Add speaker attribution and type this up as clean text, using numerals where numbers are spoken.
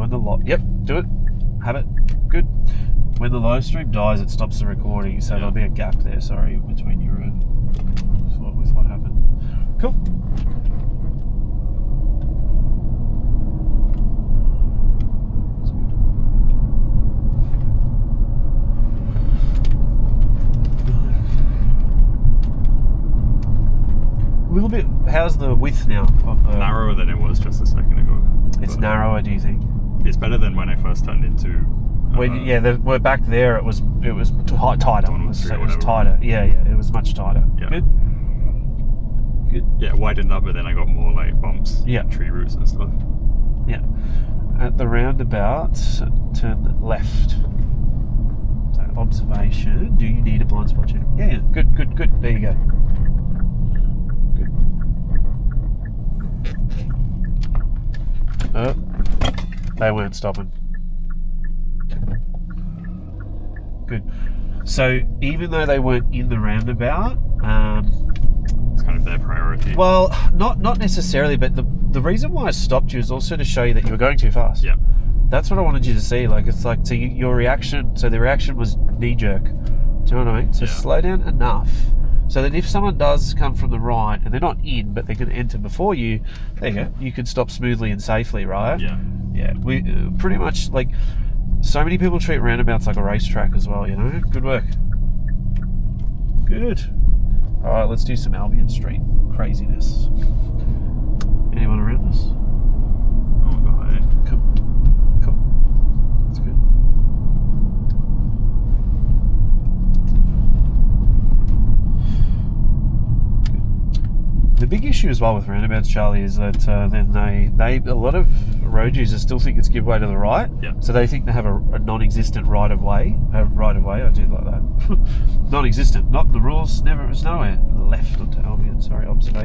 Speaker 1: So when the yep, do it. Have it. Good. When the live stream dies, it stops the recording, so there'll be a gap there, sorry, between you and with what happened. Cool. A little bit, how's the width now of the...
Speaker 2: Narrower than it was just a second ago.
Speaker 1: It's narrower, do you think?
Speaker 2: It's better than when I first turned into...
Speaker 1: we're back there. It was tighter. It was tighter. Yeah, it was much tighter.
Speaker 2: Yeah.
Speaker 1: Good.
Speaker 2: Yeah, widened up, but then I got more like bumps.
Speaker 1: Yeah.
Speaker 2: Tree roots and stuff.
Speaker 1: Yeah. At the roundabout, turn left. So observation. Do you need a blind spot check? Yeah. Good. There you go. Good. Oh, they weren't stopping. Good. So even though they weren't in the roundabout,
Speaker 2: it's kind of their priority.
Speaker 1: Well, not necessarily, but the reason why I stopped you is also to show you that you were going too fast.
Speaker 2: Yeah.
Speaker 1: That's what I wanted you to see. Like, it's like, so your reaction. So the reaction was knee jerk. Do you know what I mean? So slow down enough so that if someone does come from the right and they're not in, but they can enter before you, there you go. You can stop smoothly and safely, right? Yeah. We pretty much like. So many people treat roundabouts like a racetrack as well, you know? Good work. Good. All right, let's do some Albion Street craziness. Anyone around us?
Speaker 2: Oh, God.
Speaker 1: Cool. That's good. The big issue as well with roundabouts, Charlie, is that then they a lot of road users still think it's give way to the right.
Speaker 2: Yeah.
Speaker 1: So they think they have a non-existent right of way. I do like that. Non-existent. Not in the rules. Never. It's nowhere. Left onto Albion. Sorry, observation.